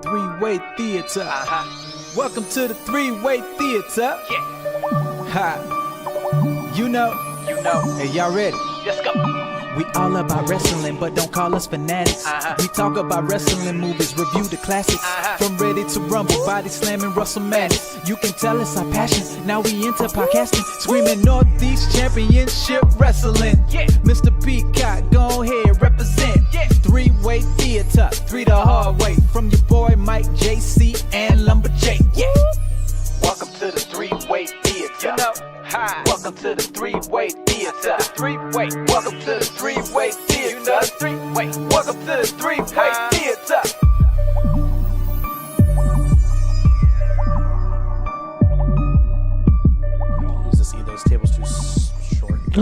Three-way theater. Welcome to the three-way theater. Yeah. Ha. You know. Hey, y'all ready? Let's go. We all about wrestling, but don't call us fanatics. We talk about wrestling movies, review the classics. From Ready to Rumble, Body Slamming, WrestleMania. You can tell it's our passion. Now we into podcasting, screaming Northeast Championship Wrestling. Yeah. Mr. Peacock, go ahead, represent. Yeah. Three-way theater, three the hard way. From your boy Mike, JC, and Lumberjake. Yeah. Welcome to the three-way theater. You know. Hi. Welcome to the three-way theater. The three-way. Welcome to the three-way theater. You know. Three-way. Welcome to the three-way theater. Use this either. This table's too short.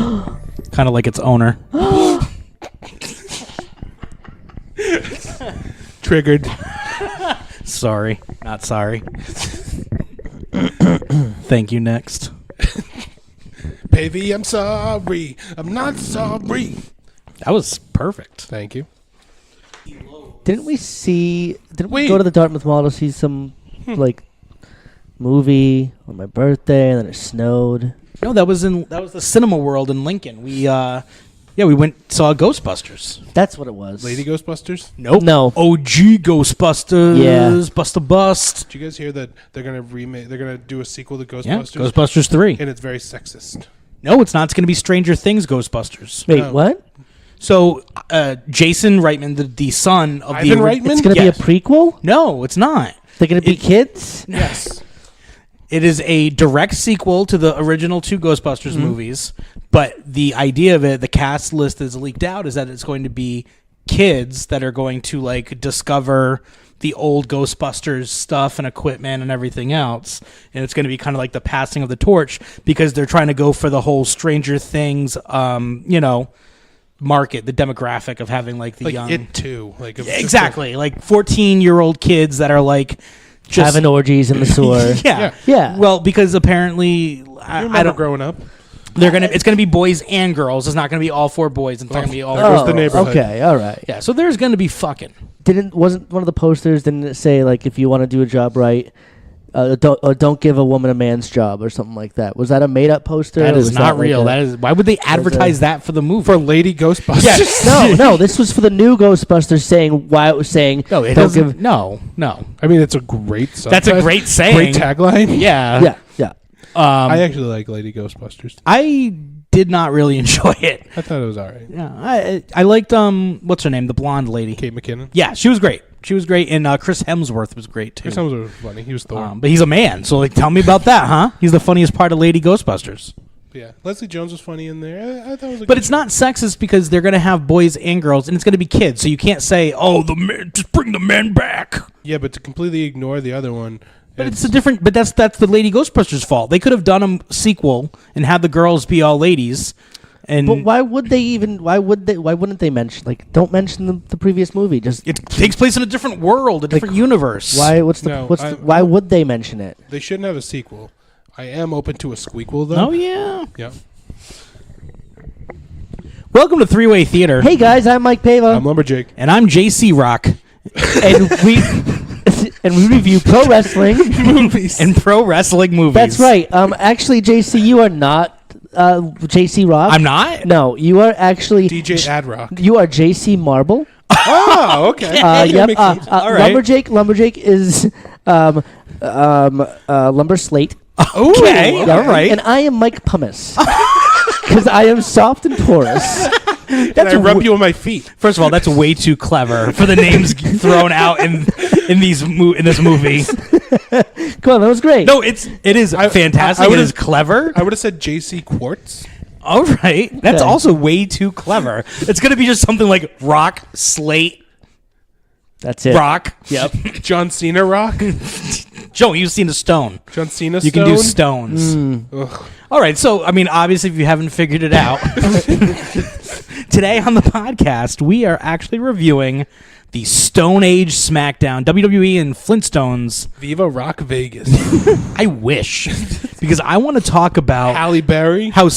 Kind of like its owner. Triggered. Sorry. Not sorry. Thank you. Next. Baby, I'm sorry. I'm not sorry. That was perfect. Thank you. Didn't we Wait. go to the Dartmouth Mall to see some like movie on my birthday, and then it snowed? No, that was the Cinema World in Lincoln. We we went saw Ghostbusters. That's what it was. Lady Ghostbusters? Nope. No. OG Ghostbusters. Yeah. Bust a Bust. Did you guys hear that they're gonna remake? They're gonna do a sequel to Yeah. Ghostbusters, Ghostbusters 3. and it's very sexist. No, it's not. It's going to be Stranger Things Ghostbusters. Wait, No. what? So, Jason Reitman, the son of Ivan Reitman? It's going to Yes. be a prequel? No, it's not. They're going to be kids? Yes. It is a direct sequel to the original two Ghostbusters movies, but the idea of it, the cast list is leaked out, is that it's going to be kids that are going to like discover the old Ghostbusters stuff and equipment and everything else, and it's going to be kind of like the passing of the torch because they're trying to go for the whole Stranger Things, market, the demographic of having like the Like young, It Too. Like exactly, like 14-year-old kids that are like just Having orgies in the sewer. yeah. Yeah. Well, because apparently You I remember don't. growing up? It's gonna be boys and girls. It's not gonna be all four boys. It's not gonna be all. There goes the neighborhood. Okay, all right. Yeah. So there's gonna be fucking. Wasn't one of the posters, didn't it say, like, if you want to do a job right, don't give a woman a man's job or something like that? Was that a made-up poster? That or is was not like real. a- That is. Why would they advertise that for the movie? For Lady Ghostbusters. Yes. No, this was for the new Ghostbusters saying why it was saying No, it don't doesn't. give. No. I mean, it's a great song. That's a great saying. Great tagline. Yeah. Yeah. I actually like Lady Ghostbusters. I did not really enjoy it. I thought it was all right. Yeah. I liked what's her name, the blonde lady. Kate McKinnon. Yeah, she was great. And Chris Hemsworth was great too. Chris Hemsworth was funny. He was Thor. But he's a man, so like, tell me about that, huh? He's the funniest part of Lady Ghostbusters. Yeah. Leslie Jones was funny in there. I thought it was a But good it's not sexist because they're going to have boys and girls, and it's going to be kids. So you can't say, "Oh, the men, just bring the men back." Yeah, but to completely ignore the other one. But it's a different. But that's the Lady Ghostbusters' fault. They could have done a sequel and had the girls be all ladies. And But why would they even? Why wouldn't they mention? Like, don't mention the previous movie. Just it takes place in a different world, a different universe. why? Why would they mention it? They shouldn't have a sequel. I am open to a squeakquel, though. Oh yeah. Yeah. Welcome to Three Way Theater. Hey guys, I'm Mike Pava, I'm Lumberjake. And I'm JC Rock. and we review pro wrestling Movies. And pro wrestling movies. That's right. Actually, JC, you are not JC Rock. I'm not. No, you are actually DJ Adrock. You are JC Marble. Oh, okay. Yep. Makes sense. All right. Lumberjake is Lumber Slate. Okay. All right. And I am Mike Pumice. Because I am soft and porous. And I rub you on my feet. First of all, that's way too clever for the names thrown out in this movie. Come on, that was great. No, it is fantastic. It is clever. I would have said JC Quartz. All right, that's Okay. also way too clever. It's gonna be just something like Rock, Slate, That's it. Rock. Yep. John Cena Rock. Joe, you've seen a stone. John Cena You can do stones. Ugh. All right, so I mean, obviously, if you haven't figured it out, today on the podcast we are actually reviewing the Stone Age Smackdown, WWE and Flintstones. Viva Rock Vegas. I wish, because I want to talk about Halle Berry. how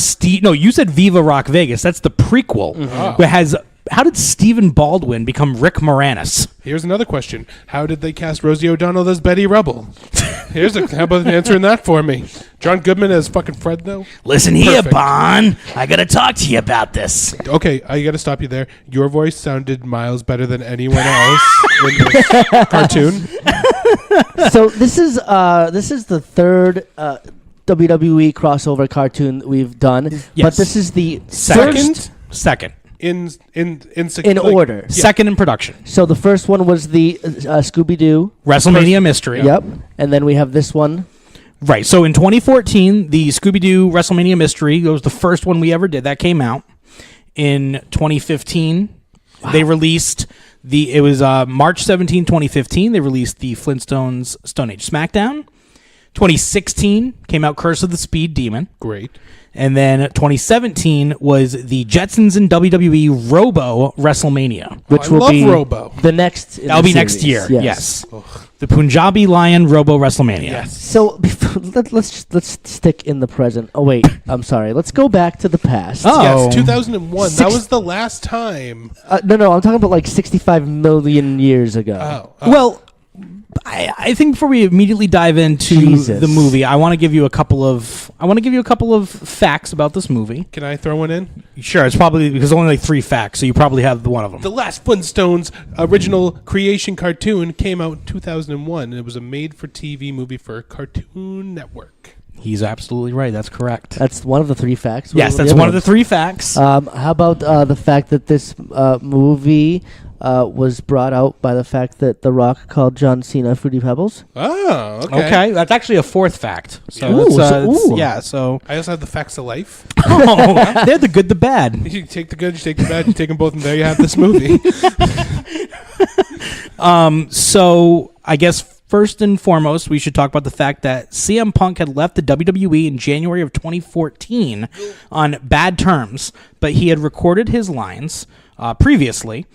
No, you said Viva Rock Vegas. That's the prequel. It has. How did Stephen Baldwin become Rick Moranis? Here's another question. How did they cast Rosie O'Donnell as Betty Rubble? How about answering that for me? John Goodman as fucking Fred, though? Listen here, Perfect. Bon. I got to talk to you about this. Okay, I got to stop you there. Your voice sounded miles better than anyone else in this cartoon. So this is the third WWE crossover cartoon that we've done, Yes. but this is the Second? Second. In order. Second in production. So the first one was the Scooby-Doo. WrestleMania Mystery. Yep. And then we have this one. Right. So in 2014, the Scooby-Doo WrestleMania Mystery, that was the first one we ever did. That came out. In 2015, they released it was March 17, 2015, they released the Flintstones Stone Age Smackdown. 2016 came out Curse of the Speed Demon. Great. And then 2017 was the Jetsons and WWE Robo WrestleMania. Which I will love be Robo. the next. in That'll the be next series. year. Yes. The Punjabi Lion Robo WrestleMania. Yes. So let's stick in the present. Oh wait, I'm sorry. Let's go back to the past. Oh. Yes, 2001. That was the last time. No, I'm talking about like 65 million years ago. Well, I think before we immediately dive into Jesus. the movie, I want to give you a couple of facts about this movie. Can I throw one in? Sure, it's probably because only like 3 facts, so you probably have one of them. The last Flintstones original creation cartoon came out in 2001. It was a made-for-TV movie for Cartoon Network. He's absolutely right. That's correct. That's one of the 3 facts. Yes, What were that's other one of the ones? 3 facts. How about the fact that this movie was brought out by the fact that The Rock called John Cena Fruity Pebbles? Oh, okay. Okay, that's actually a 4th fact. So, Ooh, that's, ooh. yeah, so I also have the facts of life. oh, they're the good, the bad. You take the good, you take the bad, you take them both, and there you have this movie. So I guess first and foremost, we should talk about the fact that CM Punk had left the WWE in January of 2014 on bad terms, but he had recorded his lines previously,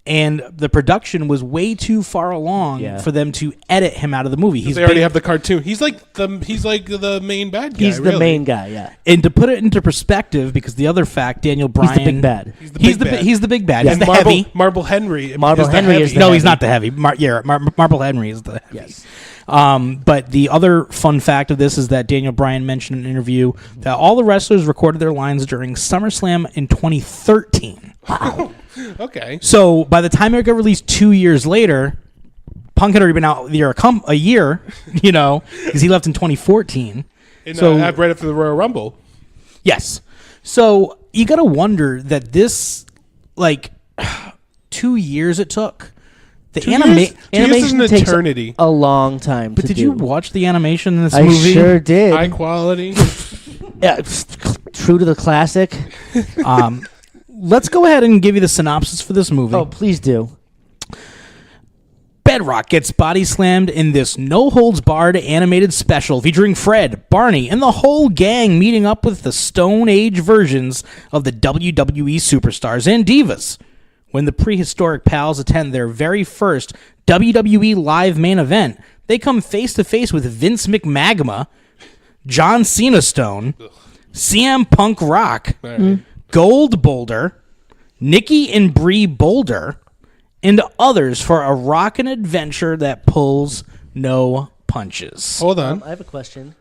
and the production was way too far along for them to edit him out of the movie. They already have the cartoon. He's like the main bad guy. He's the main guy, yeah. And to put it into perspective, because the other fact, Daniel Bryan, He's the big bad. He's the big bad. He's the big bad. Yeah. He's the Marble, heavy. Marble Henry. Marble Henry is the No, heavy. he's not the heavy. Marble Henry is the heavy. Yes. But the other fun fact of this is that Daniel Bryan mentioned in an interview that all the wrestlers recorded their lines during SummerSlam in 2013. Okay. So by the time it got released 2 years later, Punk had already been out a year, because he left in 2014. So right after the Royal Rumble. Yes. So you got to wonder that this, 2 years it took. The 2 years? 2 years is Animation an takes eternity. a long time But to did do. you watch the animation in this I movie? sure did. High quality. Yeah, true to the classic. Let's go ahead and give you the synopsis for this movie. Oh, please do. Bedrock gets body slammed in this no-holds-barred animated special featuring Fred, Barney, and the whole gang meeting up with the Stone Age versions of the WWE superstars and divas. When the prehistoric pals attend their very first WWE Live Main Event, they come face-to-face with Vince McMagma, John Cenastone, CM Punkrock, Goldbolder, Nikki and Brie Boulder, and others for a rockin' adventure that pulls no punches. Hold on. I have a question.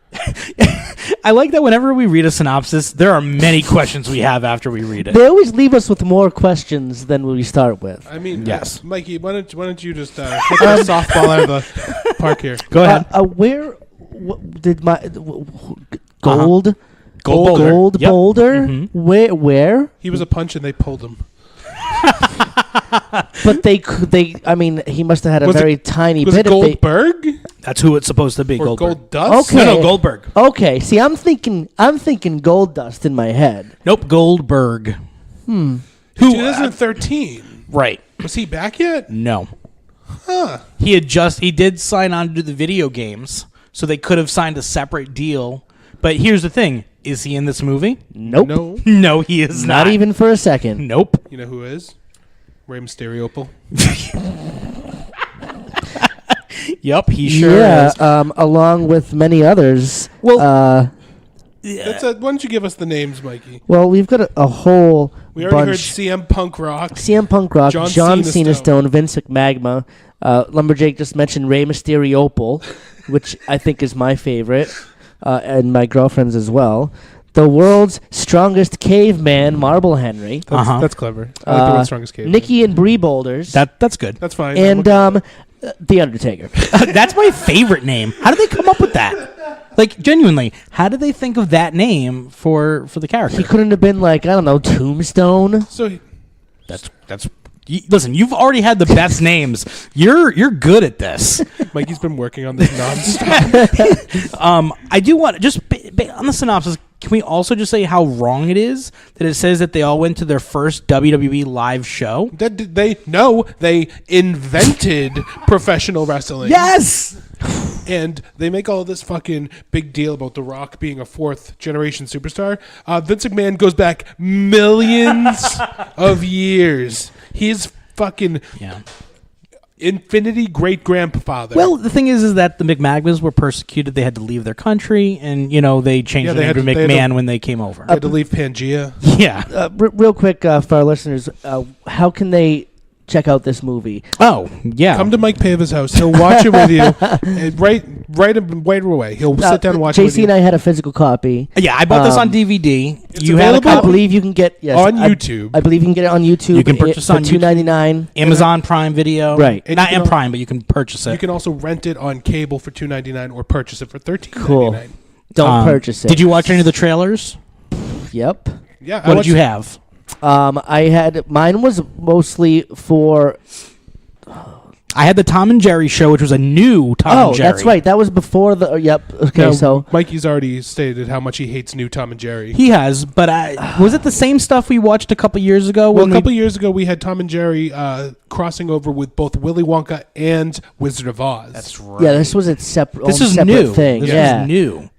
I like that whenever we read a synopsis, there are many questions we have after we read it. They always leave us with more questions than we start with. I mean, Yes. Mikey, why don't you just hit a softball out of the park here? Go ahead. Where did my Gold Goldbolder. Yep. Boulder? Mhm. Where? He was a punch and they pulled him. But I mean, he must have had a Was very tiny Was bit. it Goldberg That's who it's supposed to be, or Goldberg. Gold Dust? Okay. No, Goldberg. Okay, see, I'm thinking Gold Dust in my head. Nope, Goldberg. Who? 2013. Right. Was he back yet? No. Huh. He did sign on to do the video games, so they could have signed a separate deal. But here's the thing: is he in this movie? Nope. No. No, he is not. Not even for a second. Nope. You know who is? Rey Mysterio. Yep, he sure Yeah, is. along with many others. Well, Why don't you give us the names, Mikey? Well, we've got a whole We already heard bunch. CM Punkrock. CM Punkrock, John John Cenastone. Cenastone, Vince McMagma, Lumberjake just mentioned Rey Mysterio, which I think is my favorite, and my girlfriend's as well. The world's strongest caveman, Marble Henry. That's clever. I like the world's strongest cave. Nikki and Brie Boulders. that's good. That's fine. and The Undertaker. That's my favorite name. How did they come up with that? Like, genuinely, how did they think of that name for the character? He couldn't have been like, I don't know, Tombstone. So Listen, you've already had the best names. You're good at this. Mikey's been working on this nonstop. I do want just on the synopsis. Can we also just say how wrong it is that it says that they all went to their first WWE live show? They invented professional wrestling. Yes. And they make all this fucking big deal about The Rock being a fourth generation superstar. Vince McMahon goes back millions of years. He's fucking infinity great grandfather. Well, the thing is that the McMagmas were persecuted. They had to leave their country, and they changed Yeah, their name to they had to- McMahon when they came over. I had to leave Pangea. Yeah. Real quick for our listeners, how can they check out this movie? Oh, yeah. Come to Mike Pava's house. He'll watch it with you. And right away. He'll sit down and watch it with JC you. and I had a physical copy. Yeah, I bought this on DVD. It's You had a available I copy? believe you can get on YouTube. I believe you can get it on YouTube. You can purchase for on YouTube. $2.99. Amazon Prime Video. Right. And Not you in can Prime, but you can purchase it. You can also rent it on cable for $2.99 or purchase it for $13.99. Cool. Don't purchase it. Did you watch any of the trailers? Yep. Yeah. What did you have? Mine was mostly for. I had the Tom and Jerry show, which was a new Tom and Jerry. That's right. That was before the. Yep. Okay, No, so Mikey's already stated how much he hates new Tom and Jerry. He has, but was it the same stuff we watched a couple years ago? Well, when a couple years ago, we had Tom and Jerry crossing over with both Willy Wonka and Wizard of Oz. That's right. yeah, this was its separate. This own is separate new. thing. This yeah. is new.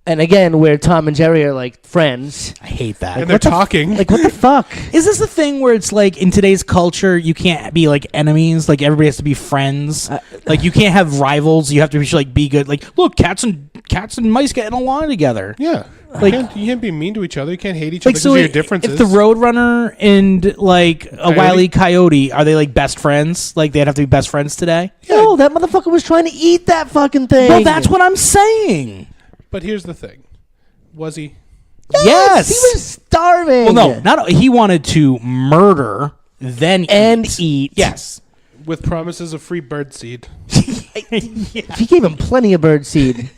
And again, where Tom and Jerry are like friends. I hate that. And they're talking. Like what the fuck? Is this the thing where it's like in today's culture you can't be like enemies? Like everybody has to be friends. Like you can't have rivals. You have to be good. Like look, cats and mice getting along together. Yeah. Like- you can't be mean to each other. You can't hate each other Like because so, of your differences. if the Roadrunner and like a Wile E. Coyote are they like best friends? Like they'd have to be best friends today? No, that motherfucker was trying to eat that fucking thing. Well, that's what I'm saying. But here's the thing. Was he? Yes, He was starving. Well, no, not he wanted to murder, then eat. Yes. With promises of free birdseed. He gave him plenty of birdseed.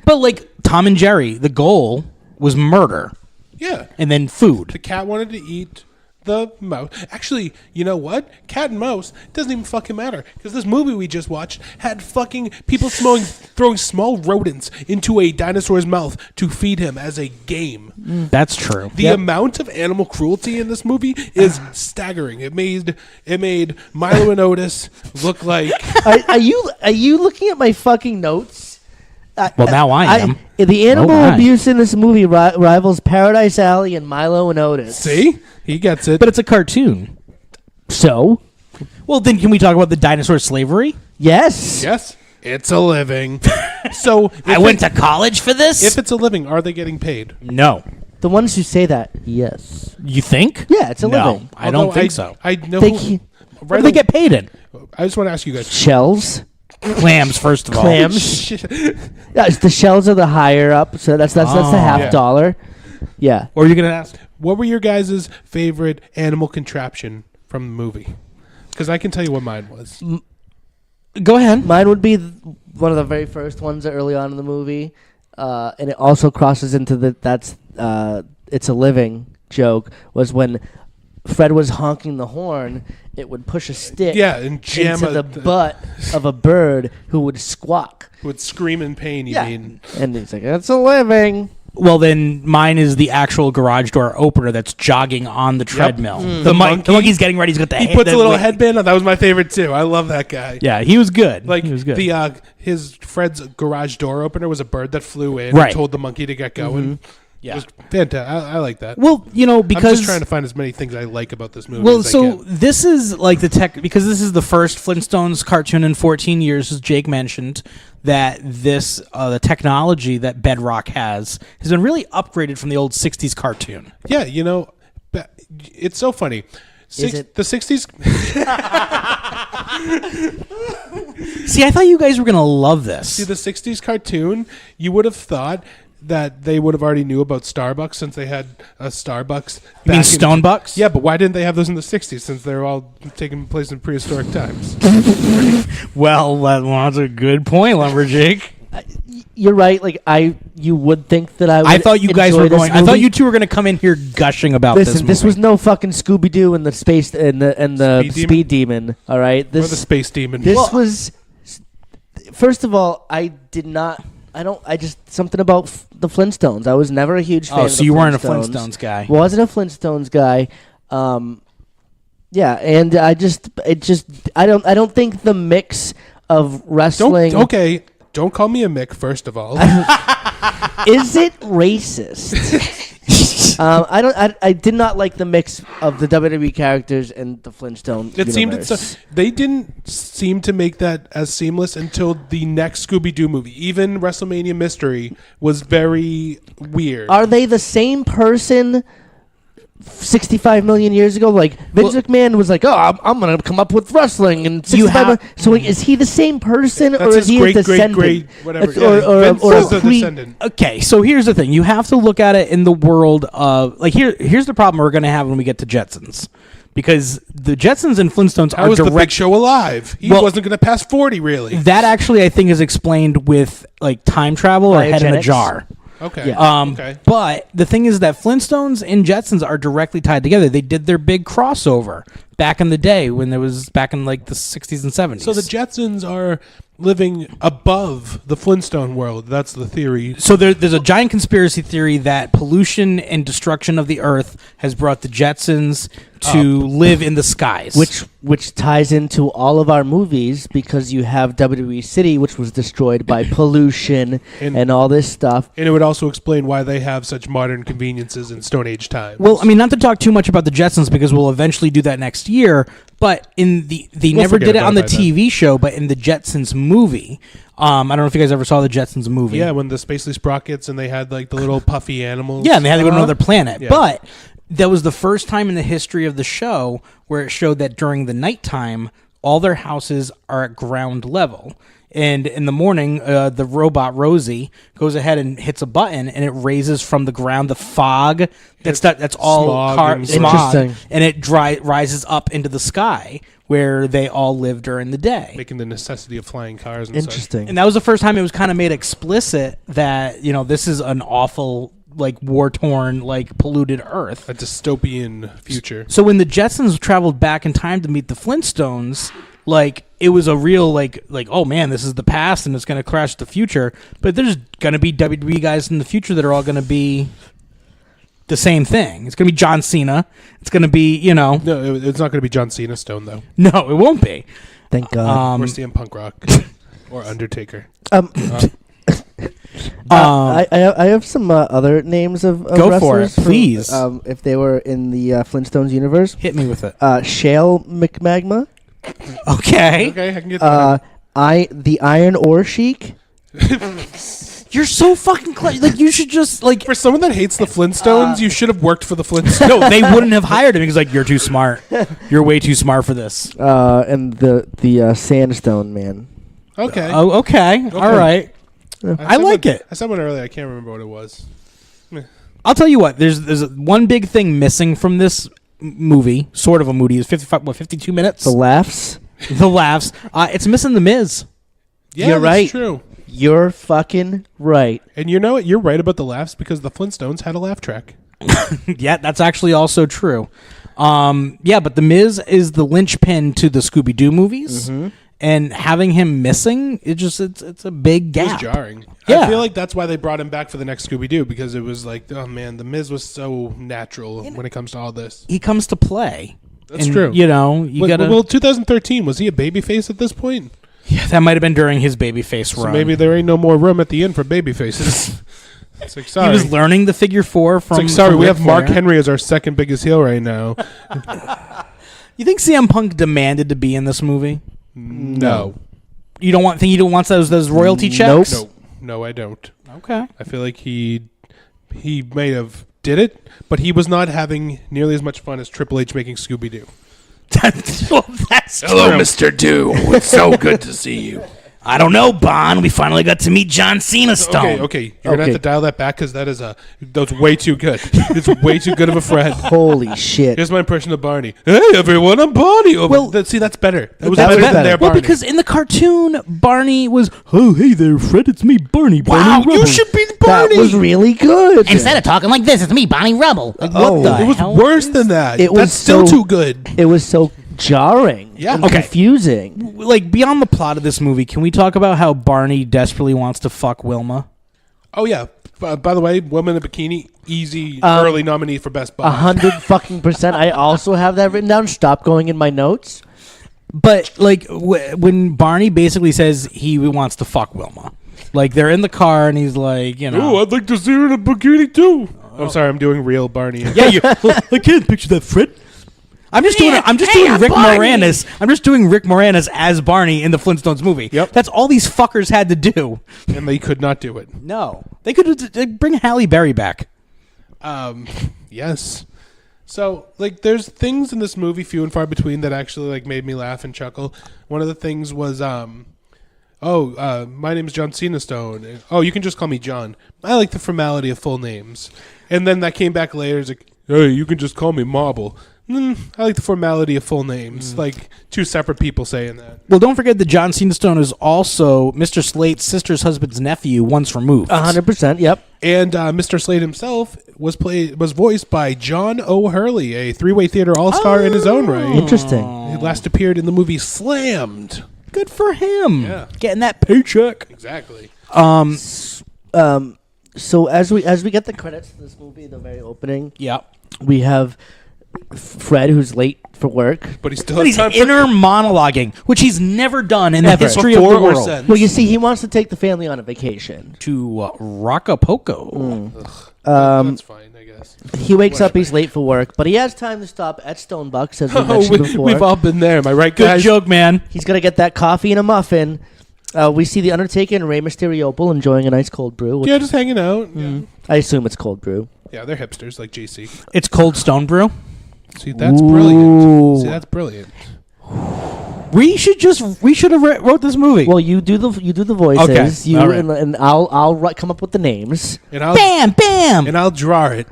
But like Tom and Jerry, the goal was murder Yeah. and then food. The cat wanted to eat the mouse. Actually, you know what? Cat and mouse doesn't even fucking matter. Because this movie we just watched had fucking people throwing small rodents into a dinosaur's mouth to feed him as a game. That's true. The amount of animal cruelty in this movie is staggering. It made Milo and Otis look like Are you looking at my fucking notes? Well, now I am. The animal Oh, my. abuse in this movie rivals Paradise Alley and Milo and Otis. see? He gets it. But it's a cartoon. So? Well, then can we talk about the dinosaur slavery? Yes. yes, it's a living. So I went to college for this? if it's a living, are they getting paid? No. The ones who say that, yes. You think? Yeah, it's a No, living. I don't Although think so. I know. They who- can't- What do they get paid in? I just want to ask you guys. Shells. Clams, first of all. Clams. Yeah, the shells are the higher up, so that's the Oh. half Yeah. dollar. Yeah. Or are you going to ask? What were your guys' favorite animal contraption from the movie? Because I can tell you what mine was. Go ahead. Mine would be one of the very first ones early on in the movie, and it also crosses into it's a living joke. Was when Fred was honking the horn, it would push a stick Yeah, and jam into the butt of a bird who would squawk. would scream in pain. You Yeah, mean? and he's like, "It's a living." Well, then mine is the actual garage door opener that's jogging on the treadmill. The monkey's getting ready. He's got the He puts a little headband on. That was my favorite too. I love that guy. Yeah, he was good. Like he was good. his Fred's garage door opener was a bird that flew in Right. and told the monkey to get going. Yeah. It was fantastic. I like that. Well, because I'm just trying to find as many things I like about this movie. Well, as I so can. this is like the tech because this is the first Flintstones cartoon in 14 years, as Jake mentioned. That this the technology that Bedrock has been really upgraded from the old 60s cartoon. Yeah, it's so funny. Is it? The 60s? See, I thought you guys were gonna love this. See, the 60s cartoon, you would have thought that they would have already knew about Starbucks since they had a Starbucks. You mean Stone Bucks? Yeah, but why didn't they have those in the 60s since they're all taking place in prehistoric times? Well, that's a good point, Lumberjake. You're right. Like you would think that I would. I thought you guys were enjoy this going. I thought movie. you two were going to come in here gushing about this Listen, movie. this was no fucking Scooby-Doo and the space and the speed demon. All right, Or the space demon. This was. First of all, I did not. I just something about the Flintstones. I was never a huge fan. Oh, of so the you weren't a Flintstones. Flintstones guy. Wasn't a Flintstones guy. Yeah, and I don't think the mix of wrestling. Don't call me a Mick, first of all. Is it racist? I did not like the mix of the WWE characters and the Flintstone universe. They didn't seem to make that as seamless until the next Scooby-Doo movie. Even WrestleMania Mystery was very weird. Are they the same person 65 million years ago? Like, Vince McMahon was like, oh, I'm going to come up with wrestling. And so like, is he the same person or is he a descendant? Whatever. Or Vince a is the descendant. Okay, so here's the thing. You have to look at it in the world of... Like, here's the problem we're going to have when we get to Jetsons. Because the Jetsons and Flintstones How was the Big Show alive? He wasn't going to pass 40, really. That actually, I think, is explained with, like, time travel or head in a Cryogenics? jar. Okay. Yeah. Okay. But the thing is that Flintstones and Jetsons are directly tied together. They did their big crossover back in the day when there was back in like the 60s and 70s. So the Jetsons are living above the Flintstone world. That's the theory. So there's a giant conspiracy theory that pollution and destruction of the earth has brought the Jetsons to live in the skies. Which ties into all of our movies because you have WWE City, which was destroyed by pollution and all this stuff. And it would also explain why they have such modern conveniences in Stone Age times. Well, I mean, not to talk too much about the Jetsons because we'll eventually do that next year. But they never forget did it about on the it by TV show, but in the Jetsons movie. I don't know if you guys ever saw the Jetsons movie. Yeah, when the Spacely Sprockets and they had like the little puffy animals. Yeah, and they had to go to another planet. Yeah. But that was the first time in the history of the show where it showed that during the nighttime, all their houses are at ground level. And in the morning, the robot Rosie goes ahead and hits a button, and it raises from the ground the fog. That's all smog and smog, Interesting. and it rises up into the sky where they all live during the day. Making the necessity of flying cars and Interesting. And that was the first time it was kind of made explicit that this is an awful, like, war-torn, like, polluted Earth. such. A dystopian future. So when the Jetsons traveled back in time to meet the Flintstones, like, it was a real, like, oh man, this is the past and it's going to crash the future. But there's going to be WWE guys in the future that are all going to be the same thing. It's going to be John Cena. It's going to be, No, it's not going to be John Cenastone, though. No, it won't be. Thank God. Or CM Punkrock. Or Undertaker. I have some other names of Go for wrestlers it, please. If they were in the Flintstones universe. Hit me with it. Shale McMagma. Okay. Okay, I can get that. The Iron Ore Sheik. You're so fucking clever. Like, you should just, like... For someone that hates the Flintstones, you should have worked for the Flintstones. No, they wouldn't have hired him because, like, you're too smart. You're way too smart for this. And the Cenastone man. Okay. Oh, okay. All right. I like it. I said one earlier. I can't remember what it was. I'll tell you what. There's one big thing missing from this movie, sort of a movie, is 52 minutes? The laughs. The laughs. It's missing The Miz. Yeah, You're that's right. true. You're fucking right. And you know what? You're right about the laughs because the Flintstones had a laugh track. Yeah, that's actually also true. Yeah, but The Miz is the linchpin to the Scooby-Doo movies. Mm-hmm. and having him missing, it's a big It was gap. jarring. Yeah. I feel like that's why they brought him back for the next Scooby-Doo, because it was like, oh man, the Miz was so natural when it comes to all this. He comes to play. That's And, true. You know, you gotta. Well, 2013, was he a babyface at this point? Yeah, that might have been during his babyface So run. maybe there ain't no more room at the end for babyfaces. It's like, sorry. he was learning the figure 4 from. It's like, sorry, from we Ric have Mark Flair. Henry as our second biggest heel right now. You think CM Punk demanded to be in this movie? No. You don't think he don't wants those royalty checks? No, I don't. Okay. I feel like he may have did it, but he was not having nearly as much fun as Triple H making Scooby-Doo. Well, that's Hello, true. Mr. Do. It's so good to see you. I don't know, Bon. We finally got to meet John Cenastone. Okay. You're gonna have Okay. to dial that back because that's way too good. It's way too good of a friend. Holy shit. Here's my impression of Barney. Hey, everyone, I'm Barney. Oh, Well, see, that's better. That was that better was than better. their Well, Barney. because in the cartoon, Barney was, oh, hey there, Fred, it's me, Barney. wow, Barney you Rubble." should be That Barney. was really good. Instead of talking like this, it's me, Bonnie Rubble. Like, Oh, what the it was hell? worse than that. It That's was still so- too good. It was so jarring Yeah. and Okay. confusing. Like, beyond the plot of this movie, can we talk about how Barney desperately wants to fuck Wilma? Oh yeah. By the way, Woman in a Bikini, easy early nominee for Best Buy. 100% I also have that written down. Stop going in my notes. But, like, when Barney basically says he wants to fuck Wilma, like, they're in the car and he's like, you know. Ooh, I'd like to see her in a bikini too. I'm sorry, I'm doing real Barney. Yeah, I can't picture that, Fred. I'm just doing Rick Moranis. I'm just doing Rick Moranis as Barney in the Flintstones movie. Yep. That's all these fuckers had to do. And they could not do it. No, they could bring Halle Berry back. Yes. So, like, there's things in this movie, few and far between, that actually like made me laugh and chuckle. One of the things was, my name's John Cenastone. Oh, you can just call me John. I like the formality of full names. And then that came back later. It's like, hey, you can just call me Marble. I like the formality of full names. Like two separate people saying that. Well, don't forget that John Cenastone is also Mr. Slate's sister's husband's nephew, once removed. 100%. Yep. And Mr. Slade himself was voiced by John O'Hurley, a three-way theater all-star in his own right. Interesting. He last appeared in the movie Slammed. Good for him. Yeah. Getting that paycheck. Exactly. So as we get the credits to this movie, the very opening, Yeah. we have Fred, who's late for work. But he still But has he's time inner monologuing, which he's never done in the Never. history of the Before or world. since. Well, you see, he wants to take the family on a vacation. To Rockapoko. That's fine, I guess. He wakes up, he's late for work, but he has time to stop at Stonebucks, as we Oh, mentioned before. we've all been there. Am I right, Good guys? joke, man. He's gonna get that coffee and a muffin. We see the Undertaker and Rey Mysterio enjoying a nice cold brew. Which Yeah, just hanging out. I assume it's cold brew. Yeah, they're hipsters like JC. It's Cold Stone Brew. See, that's Ooh. brilliant. See, that's brilliant. We should have wrote this movie. Well, you do the voices. Okay, You all right. and I'll come up with the names. And I'll bam. and I'll draw it.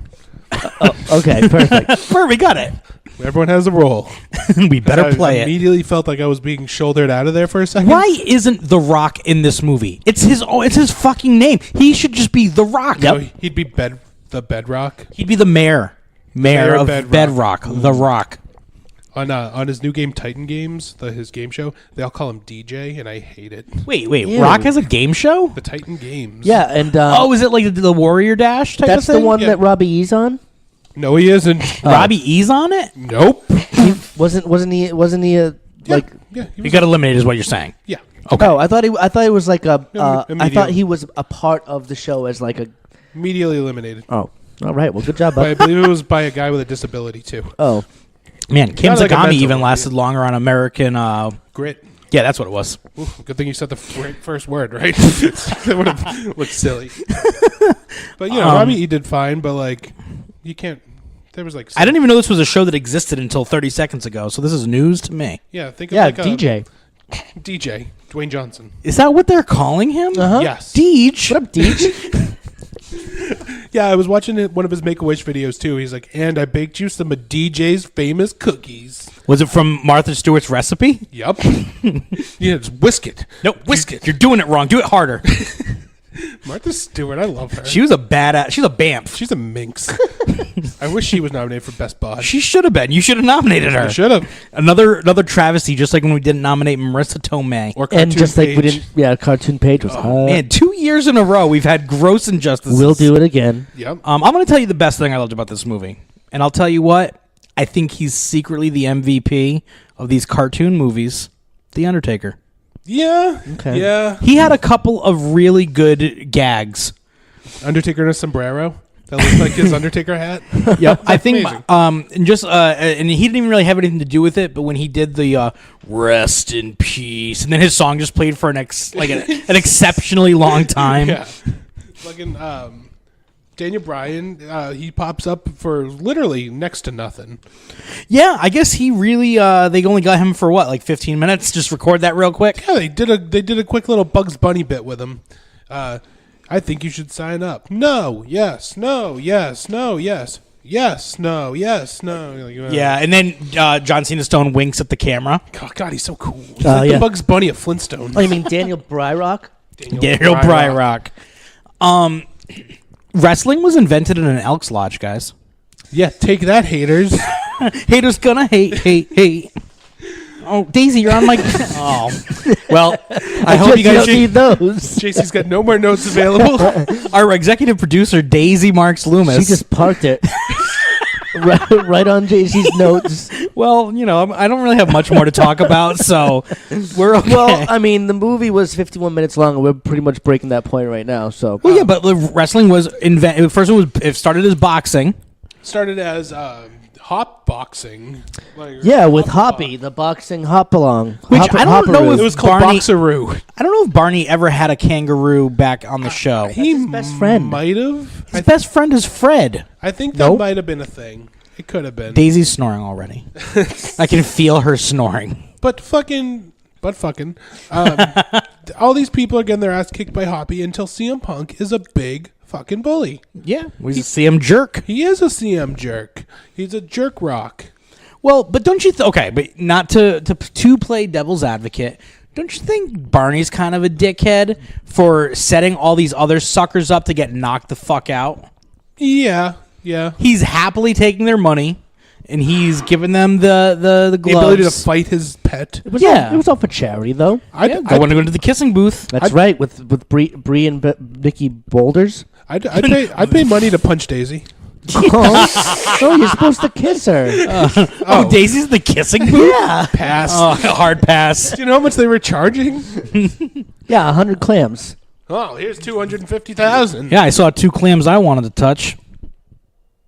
Okay, perfect. We got it. Everyone has a role. We better I play it. immediately felt like I was being shouldered out of there for a second. Why isn't The Rock in this movie? It's his fucking name. He should just be The Rock. So he'd be the Bedrock He'd be the mayor. Mayor of Bedrock. The Rock. on his new game Titan Games, his game show. They all call him DJ, and I hate it. Wait, Ew. Rock has a game show? The Titan Games. Yeah, and Oh, is it like the Warrior Dash type that's of thing? the one Yeah. that Robbie E's on. No, he isn't. Robbie E's on it? Nope. He wasn't he like? Yeah. He You was, got eliminated is what you're saying. yeah. Okay. Oh, I thought he was like a. No, I thought he was a part of the show as like a. Immediately eliminated. Oh, all right. Well, good job, But I bud. believe it was by a guy with a disability too. Oh, Man, Kim Sounds like a Zagami mental even one, lasted longer on American. Grit. Yeah, that's what it was. Ooh, good thing you said the first word, right? That would have looked silly. But you know, Robbie E did fine, but like, you can't. There was like. I didn't even know this was a show that existed until 30 seconds ago, so this is news to me. Yeah, think of yeah, like DJ. DJ Dwayne Johnson. Is that what they're calling him? Uh-huh. Yes. Deej. What up, Deej? Yeah, I was watching one of his Make-A-Wish videos too. He's like, and I baked you some of DJ's famous cookies. Was it from Martha Stewart's recipe? Yup. Yeah, just whisk it. No, whisk it. You're doing it wrong. Do it harder. Martha Stewart, I love her. She was a badass. She's a bamf. She's a minx. I wish she was nominated for Best Bod. She should have been. You should have nominated her. I should have. Another travesty, just like when we didn't nominate Marissa Tomei. Or And just like we Page. didn't, Cartoon Page was hot. Man, 2 years in a row, we've had gross injustices. We'll do it again. Yep. I'm going to tell you the best thing I loved about this movie. And I'll tell you what, I think he's secretly the MVP of these cartoon movies, The Undertaker. Yeah. Okay. Yeah. He had a couple of really good gags. Undertaker in a sombrero that looks like his Undertaker hat. Yep. I think, amazing. and he didn't even really have anything to do with it, but when he did the rest in peace, and then his song just played for an exceptionally long time. Yeah. Fucking Daniel Bryan, he pops up for literally next to nothing. Yeah, I guess he really, they only got him for what, like 15 minutes? Just record that real quick? Yeah, they did a quick little Bugs Bunny bit with him. I think you should sign up. No, yes, no, yes, no, yes, yes, no, yes, no. Like, Yeah, and then John Cenastone winks at the camera. Oh, God, he's so cool. He's like yeah. the Bugs Bunny of Flintstones. Oh, you mean Daniel Bryrock? Daniel Bryrock. Wrestling was invented in an Elks Lodge, guys. Yeah, take that, haters. Haters gonna hate. Oh, Daisy, you're on my... Oh. Well, I hope you guys... don't need those. JC's got no more notes available. Our executive producer, Daisy Marks Loomis. She just parked it right on JC's notes. Well, I don't really have much more to talk about, so we're okay. Well, I mean, the movie was 51 minutes long, and we're pretty much breaking that point right now. So, Well, yeah, but wrestling was invented... First one it started as boxing. Started as hop boxing. yeah, with Hoppy, the boxing hop along. Which I don't know if It was called Barney- Boxeroo. I don't know if Barney ever had a kangaroo back on the show. He his best friend. might have. His best friend is Fred. I think that Nope. might have been a thing. It could have been. Daisy's snoring already. I can feel her snoring. But fucking. All these people are getting their ass kicked by Hoppy until CM Punk is a big fucking bully. Yeah, we see him jerk. He is a CM jerk. He's a jerk rock. Well, but don't you okay, but not to play devil's advocate, don't you think Barney's kind of a dickhead for setting all these other suckers up to get knocked the fuck out? Yeah, yeah. He's happily taking their money and he's giving them the The gloves. ability to fight his pet. It was Yeah. all, it was all for charity, though. I want to go into the kissing booth. That's right, with Brie and Nikki Boulders. I'd pay money to punch Daisy. Oh, you're supposed to kiss her. Oh, Daisy's the kissing booth? Yeah, Pass. Hard pass. Do you know how much they were charging? yeah, 100 clams. Oh, here's 250,000. Yeah, I saw 2 clams I wanted to touch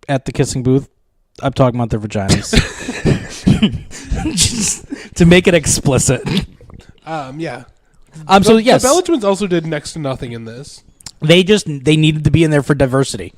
at the kissing booth. I'm talking about their vaginas. Just to make it explicit. Yeah. So yes, The Bella Twins also did next to nothing in this. they needed to be in there for diversity.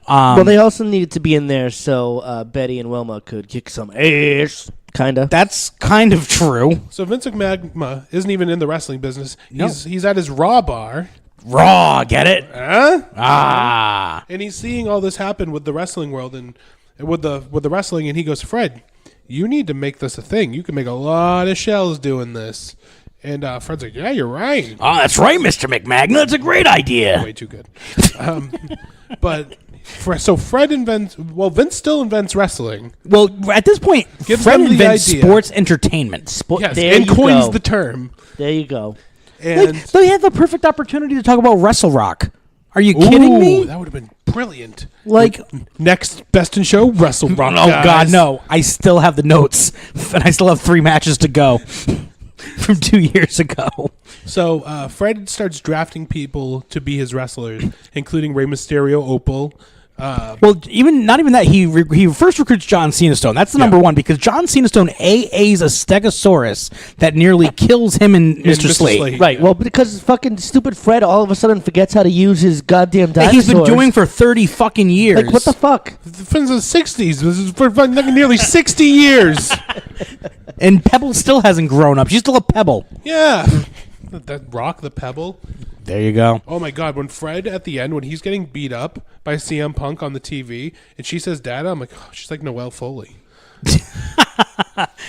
Well, they also needed to be in there so Betty and Wilma could kick some ass, kind of. That's kind of true. So Vince McMagma isn't even in the wrestling business. No. He's at his Raw bar. Raw, get it? Huh? Ah. And he's seeing all this happen with the wrestling world and with the wrestling, and he goes, Fred, you need to make this a thing. You can make a lot of shells doing this. And Fred's like, yeah, you're right. Oh, that's right, Mr. McMagna. That's a great idea. Way too good. But so Fred invents. Well, Vince still invents wrestling. Well, at this point, Gives Fred them the invents idea. sports entertainment. Yes, there and you coins go. the term. There you go. And Like, they had the perfect opportunity to talk about Wrestle Rock. Are you kidding me? That would have been brilliant. Like, Next Best in Show, Wrestle Rock. oh guys. God, no! I still have the notes, and I still have 3 matches to go from 2 years ago. So Fred starts drafting people to be his wrestlers, including Rey Mysterio, Opal. Well, not even that. He first recruits John Cenastone. That's the number one because John Cenastone AA's a Stegosaurus that nearly kills him and Mr. Mr. Slate. Slate. Right. Well, because fucking stupid Fred all of a sudden forgets how to use his goddamn That dinosaurs. he's been doing for 30 fucking years. Like, what the fuck? Since the 60s. This is for fucking nearly 60 years. And Pebble still hasn't grown up. She's still a Pebble. Yeah. That rock, the pebble. There you go. Oh my God! When Fred at the end, when he's getting beat up by CM Punk on the TV, and she says "Dada," I'm like, oh, she's like Noelle Foley.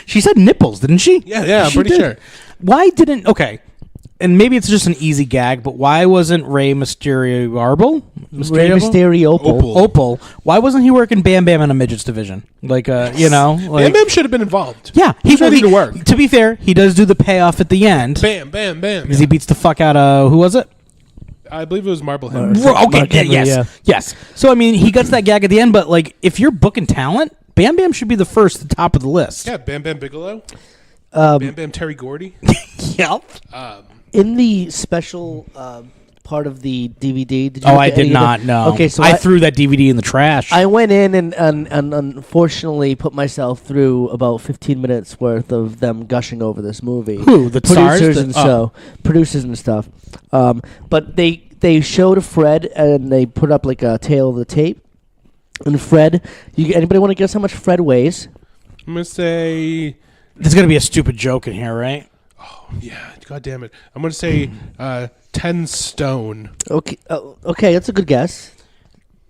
She said nipples, didn't she? Yeah, I'm She pretty did. sure. Why didn't... Okay. and maybe it's just an easy gag, but why wasn't Rey Mysterio Rey Mysterio Opal? Why wasn't he working Bam Bam in a midgets division? Like, Bam Bam should have been involved. Yeah, he's ready to work. To be fair, he does do the payoff at the end. Bam, bam, bam. Because he beats the fuck out of who was it? I believe it was Marblehead. Yes. So I mean, he gets that gag at the end, but like, if you're booking talent, Bam Bam should be the first, the top of the list. Yeah, Bam Bam Bigelow. Bam Bam Terry Gordy. Yep. In the special part of the DVD, did you? I did not know. Okay, so I threw that DVD in the trash. I went in and unfortunately put myself through about 15 minutes worth of them gushing over this movie. Who? The producers stars? Producers and stuff. But they showed Fred and they put up like a tail of the tape. And Fred, anybody want to guess how much Fred weighs? I'm gonna say. There's gonna be a stupid joke in here, right? Oh yeah, god damn it! I'm gonna say 10 stone. Okay, okay, that's a good guess.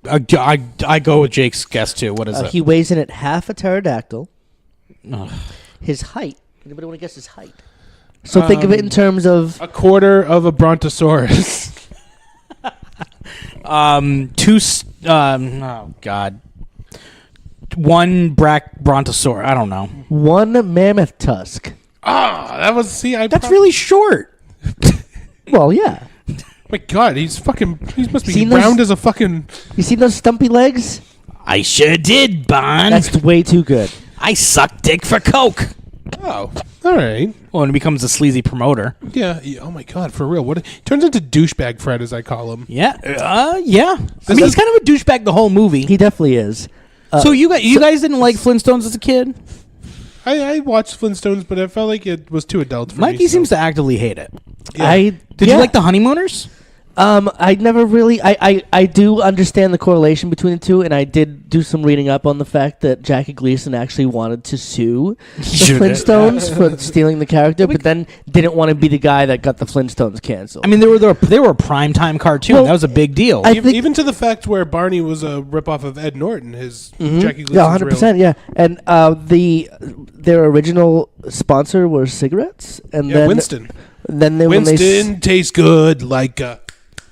I go with Jake's guess too. What is it? He weighs in at half a pterodactyl. Ugh. His height. Anybody want to guess his height? So think of it in terms of a quarter of a brontosaurus. Oh God. One brontosaurus. I don't know. one mammoth tusk. That was That's really short. Well, yeah. My God, he must be Seen round those- as a fucking. You seen those stumpy legs? I sure did, Bond. That's way too good. I suck dick for coke. Oh, all right. Well, and he becomes a sleazy promoter. Yeah. Oh my God, for real. What? He turns into douchebag Fred, as I call him. Yeah. Yeah. I mean, he's kind of a douchebag the whole movie. He definitely is. So you guys didn't like Flintstones as a kid? I watched Flintstones, but I felt like it was too adult for me. Mikey seems to actively hate it. Yeah. Did you like the Honeymooners? I never really. I do understand the correlation between the two, and I did do some reading up on the fact that Jackie Gleason actually wanted to sue the Sure did. Flintstones for stealing the character, but then didn't want to be the guy that got the Flintstones canceled. I mean, they were a primetime cartoon. Well, that was a big deal. I think- Even to the fact where Barney was a ripoff of Ed Norton, his Jackie Gleason's Yeah, 100%. Yeah, and their original sponsor was cigarettes, and Yeah, then Winston. Then they Winston tastes good like a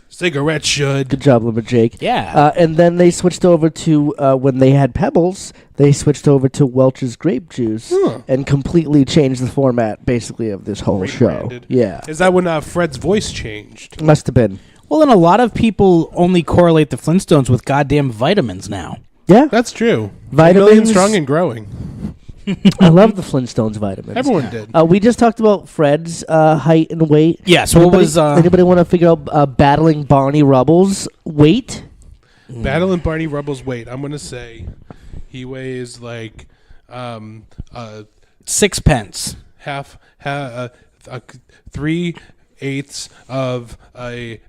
cigarette should. Good job, Lumberjake. Yeah. And then they switched over to when they had Pebbles, they switched over to Welch's grape juice and completely changed the format, basically, of this whole show. Rebranded. Yeah, Is that when Fred's voice changed? must have been. Well, then a lot of people only correlate the Flintstones with goddamn vitamins now. Yeah, That's true. Vitamins. 1 million strong and growing. I love the Flintstones vitamins. Everyone did. We just talked about Fred's height and weight. Yeah, so what was... anybody want to figure out battling Barney Rubble's weight? Battle and Barney Rubble's weight. I'm going to say he weighs like 6 half 3/8 of a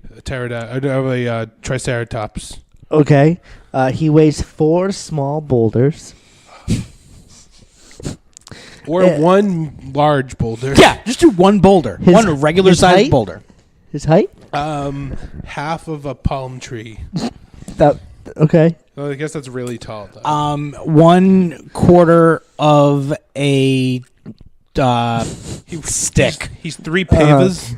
triceratops. Okay. He weighs 4 small boulders. Or one large boulder. Yeah, just do one boulder. One regular his sized height? boulder. His height? Half of a palm tree. Okay. Well, I guess that's really tall. Though. 1/4 of a stick. He's 3 pavas.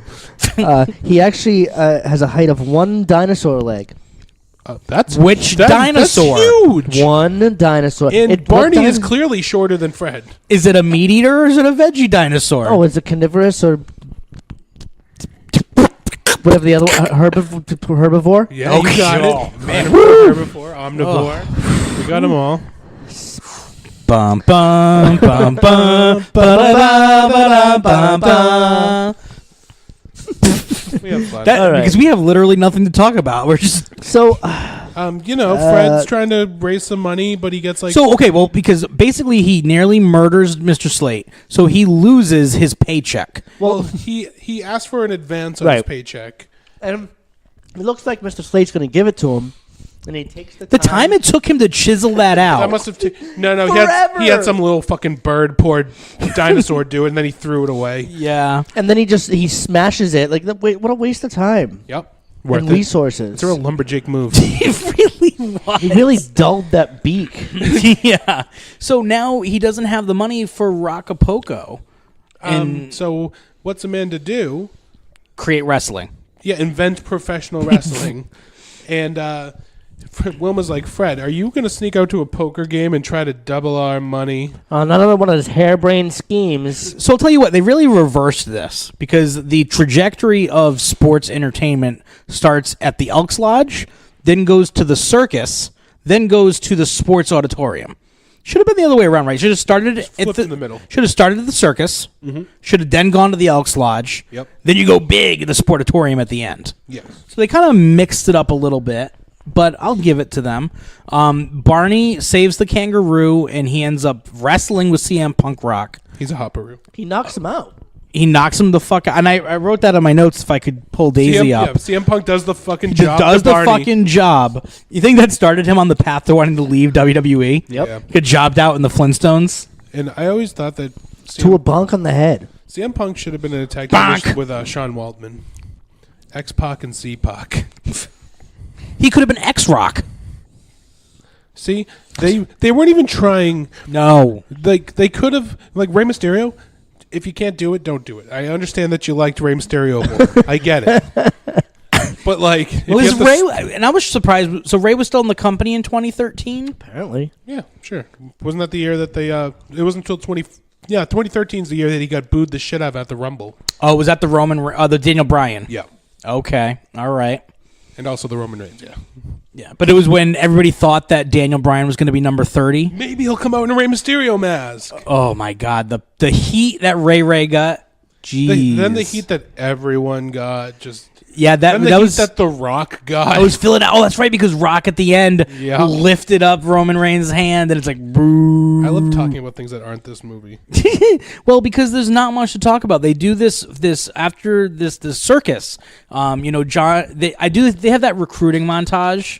He actually has a height of 1 dinosaur leg. That's dinosaur? That's huge. 1 dinosaur. And Barney is clearly shorter than Fred. Is it a meat eater or is it a veggie dinosaur? Oh, is it carnivorous or whatever the other one? Herbivore? Yeah, Okay. you got Oh, it. Manivore, herbivore, omnivore. We got them all. Bum bum bum bum ba bum bum. We have fun. That, All right. Because we have literally nothing to talk about. We're just So, Fred's trying to raise some money, but he gets like. because basically he nearly murders Mr. Slate, so he loses his paycheck. well, he asked for an advance on his Right. paycheck. and it looks like Mr. Slate's going to give it to him, and he takes the The time it took him to chisel that out. That must have. No. Forever. He had some little fucking bird poor dinosaur do it, and then he threw it away. Yeah. and then he smashes it. Like, wait, what a waste of time Yep. and Worth it. resources. It's a real lumberjake move. It really was. He really dulled that beak. Yeah. So now he doesn't have the money for Rockapoko. So what's a man to do? create wrestling. Yeah, invent professional wrestling. And Wilma's like, Fred, are you going to sneak out to a poker game and try to double our money? Another one of those harebrained schemes. So I'll tell you what, they really reversed this because the trajectory of sports entertainment starts at the Elks Lodge, then goes to the circus, then goes to the sports auditorium. Should have been the other way around, right? Should have started Flipped in the middle. Should have started at the circus. Should have then gone to the Elks Lodge. Yep. Then you go big at the sportatorium at the end. Yes. So they kind of mixed it up a little bit, but I'll give it to them. Barney saves the kangaroo, and he ends up wrestling with CM Punkrock. He's a hopperoo. He knocks him out. He knocks him the fuck out. And I wrote that on my notes if I could pull Daisy up. Yeah, CM Punk does the fucking He job. does to the Barney. fucking job. You think that started him on the path to wanting to leave WWE? Yep. Yeah. Get jobbed out in the Flintstones. And I always thought that To a bonk on the head. CM Punk should have been in a tag Bonk. team with Sean Waldman. X-Pac and C-Pac. He could have been X-Rock. See, they weren't even trying. No. Like they could have, like Rey Mysterio. If you can't do it, don't do it. I understand that you liked Rey Mysterio more. I get it. But like, if Well, you is have to Ray, and I was surprised. So Ray was still in the company in 2013? Apparently. yeah, sure. Wasn't that the year that they? It wasn't until 2013 is the year that he got booed the shit out of at the Rumble. Oh, was that the the Daniel Bryan? Yeah, Okay. All right. and also the Roman Reigns. Yeah, Yeah. But it was when everybody thought that Daniel Bryan was going to be number 30. maybe he'll come out in a Rey Mysterio mask. Oh, my God. The heat that Ray got. Jeez. Then the heat that everyone got just. Yeah, Then the that heat was... that The Rock got. I was feeling it. Oh, that's right, because Rock at the end Yeah. lifted up Roman Reigns' hand, and it's like, boo. I love talking about things that aren't this movie. Well, because there's not much to talk about. They do this after this circus. John. They have that recruiting montage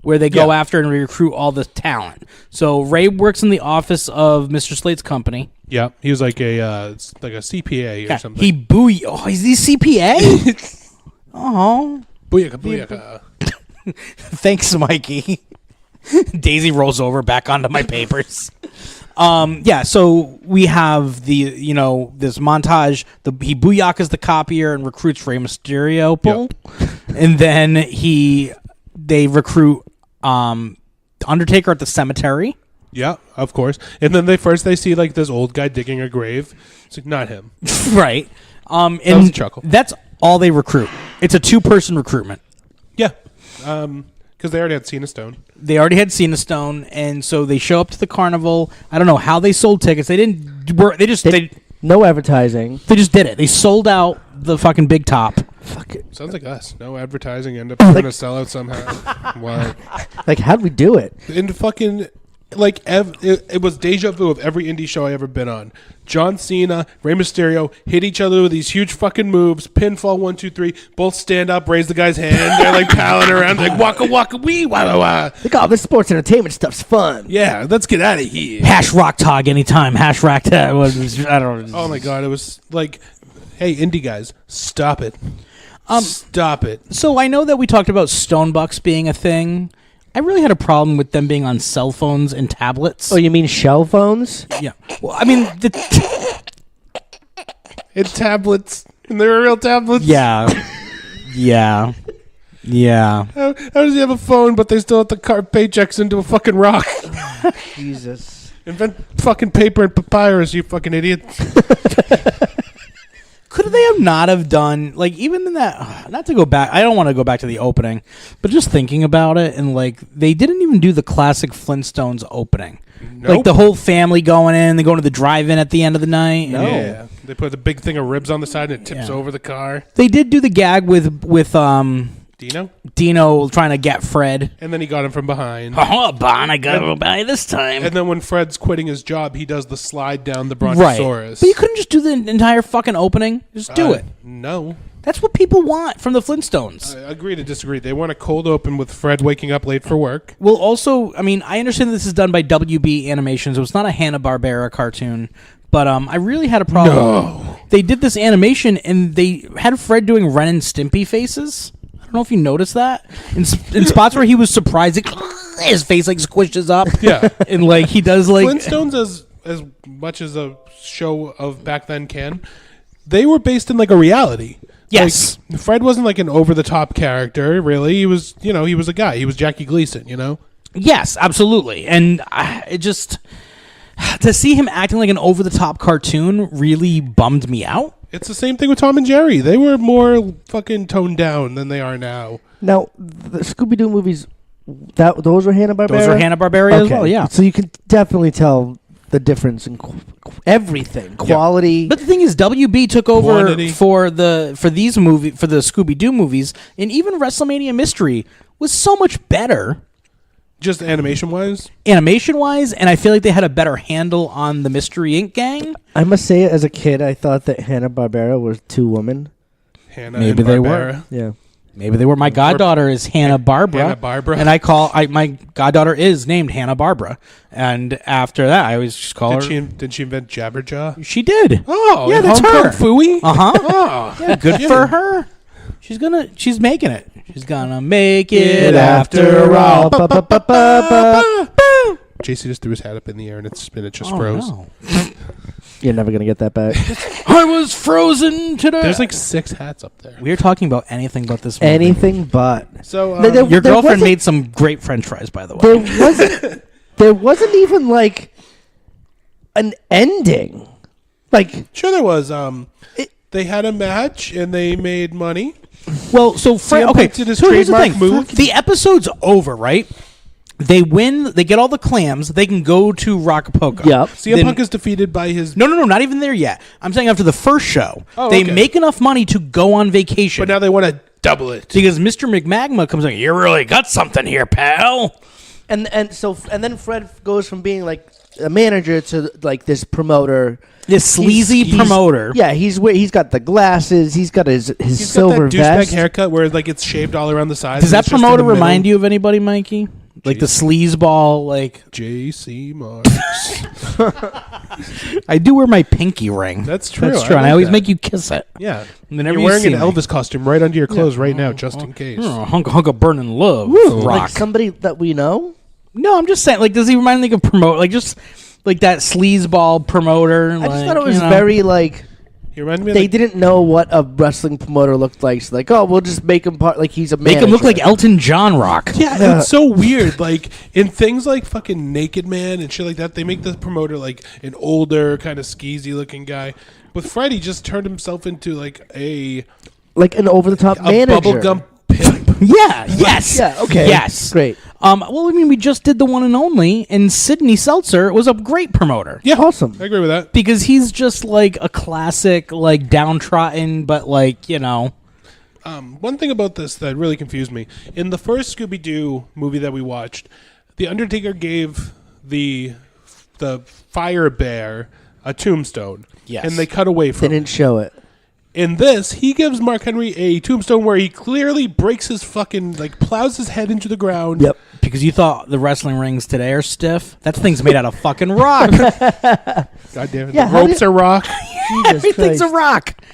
where they go Yeah. after and recruit all the talent. So Ray works in the office of Mr. Slate's company. Yeah, he was like a CPA or something. He booey. Oh, is he CPA? Oh, Booyaka, booyaka. thanks, Mikey. Daisy rolls over back onto my papers. So we have this montage. He booyakas the copier and recruits Rey Mysterio, and then they recruit Undertaker at the cemetery. Yeah, of course. And then they see like this old guy digging a grave. It's like not him. Right. That was a chuckle. That's all they recruit. It's a 2-person recruitment. Yeah, because they already had Cenastone. They already had Cenastone, and so they show up to the carnival. I don't know how they sold tickets. They didn't. They just No advertising. They just did it. They sold out the fucking big top. Fuck it. Sounds like us. No advertising. End up trying to sell out somehow. Why? Like, how'd we do it? And fucking like it was deja vu of every indie show I ever been on. John Cena, Rey Mysterio hit each other with these huge fucking moves. Pinfall 1, 2, 3. Both stand up, raise the guy's hand. They're like palling around, like waka waka wee wah wah. Like, oh, this sports entertainment stuff's fun. Yeah, let's get out of here. Hash rock tog anytime. Hash rock tog. I don't know. Oh my god, it was like, hey, indie guys, stop it. Stop it. So I know that we talked about Stonebucks being a thing. I really had a problem with them being on cell phones and tablets. Oh, you mean shell phones? Yeah. Well, I mean, It's tablets. And they were real tablets. yeah. Yeah. Yeah. How does he have a phone, but they still have to carve paychecks into a fucking rock? Jesus. Invent fucking paper and papyrus, you fucking idiot. Could they have not have done, like, even in that, not to go back, I don't want to go back to the opening, but just thinking about it, and, like, they didn't even do the classic Flintstones opening. Nope. Like, the whole family going in, they go to the drive-in at the end of the night. No. Yeah. They put the big thing of ribs on the side and it tips Yeah. over the car. They did do the gag with Dino? Dino trying to get Fred. And then he got him from behind. Oh, Bon, I got him by this time. And then when Fred's quitting his job, he does the slide down the Right. Brontosaurus. But you couldn't just do the entire fucking opening. Just do it. No. That's what people want from the Flintstones. I agree to disagree. They want a cold open with Fred waking up late for work. Well, also, I mean, I understand this is done by WB Animation, so it's not a Hanna-Barbera cartoon. But I really had a problem. No. They did this animation, and they had Fred doing Ren and Stimpy faces. I don't know if you noticed that. In spots where he was surprised, like, his face, like, squishes up. Yeah. And, like, he does, like... Flintstones, as much as a show of back then can, they were based in like a reality. Yes. Like, Fred wasn't like an over the top character, really. He was, he was a guy. He was Jackie Gleason, Yes, absolutely. And it just to see him acting like an over the top cartoon really bummed me out. It's the same thing with Tom and Jerry. They were more fucking toned down than they are now. Now, the Scooby-Doo movies, those were Hanna-Barbera? Those are Hanna-Barbera as well, yeah. So you can definitely tell the difference in everything, quality. But the thing is, WB took over Quantity. for the Scooby-Doo movies, and even WrestleMania Mystery was so much better Just animation-wise? animation-wise, and I feel like they had a better handle on the Mystery Inc. gang. I must say, as a kid, I thought that Hanna-Barbera was two women. Hannah Maybe and they Barbera. Yeah. Maybe they were. My goddaughter is Hannah Barbara. Hanna-Barbera. And my goddaughter is named Hannah Barbara. And after that, I always just call her. Did she invent Jabberjaw? She did. Oh, yeah, and that's Hong Kong her. Phooey? Uh-huh. Oh, Yeah, good for her. She's making it. She's gonna make it after all. JC just threw his hat up in the air and it just Oh, froze. no. You're never going to get that back. I was frozen today. There's like 6 hats up there. We are talking about anything but this movie. Anything but. So There Your girlfriend wasn't- made some great French fries, by the way. There wasn't even like an ending. Like, sure there was. They had a match and they made money. Well, so CM okay. Punk did his So here's the trademark thing. move. The episode's over, right? They win. They get all the clams. They can go to Rockapoko. Yep. CM Then- Punk is defeated by his. No, not even there yet. I'm saying after the first show, Oh, they okay. make enough money to go on vacation. But now they want to double it. because Mr. McMagma comes like, you really got something here, pal. and then Fred goes from being like a manager to like this promoter. This sleazy promoter. Yeah, he's got the glasses. He's got his He's silver got that douchebag vest. haircut where like it's shaved all around the sides. Does that promoter remind you of anybody, Mikey? Like the sleazeball, like JC Marks? I do wear my pinky ring. That's true. That's true. I and like I always that. make you kiss it. Yeah. And whenever You're you wearing see an me. Elvis costume right under your clothes right now, just in case. Hunk of burning love. Like Rock. somebody that we know. No, I'm just saying. Like, does he remind me of promote? Like, just like that sleazeball promoter. I just thought it was very like He reminded me of they like, didn't know what a wrestling promoter looked like. So like, oh, we'll just make him part like he's a make manager. him look like Elton John Rock. Yeah, it's so weird. Like in things like fucking Naked Man and shit like that, they make the promoter like an older, kind of skeezy looking guy. With Fred, he just turned himself into like a like an over the top manager. bubblegum pimp. Yeah. Yes. Yeah. Okay. Yes. Great. Well, I mean, we just did the one and only, and Sidney Seltzer was a great promoter. Yeah, Awesome. I agree with that. Because he's just like a classic, like downtrodden, but like, One thing about this that really confused me in the first Scooby-Doo movie that we watched, the Undertaker gave the Fire Bear a tombstone. Yes. And they cut away They from it. didn't show it. In this, he gives Mark Henry a tombstone where he clearly breaks his fucking, like, plows his head into the ground. Yep. because you thought the wrestling rings today are stiff. That thing's made out of fucking rock. God damn it. Yeah, the how ropes did- are rock. Jesus Everything's Christ. a rock.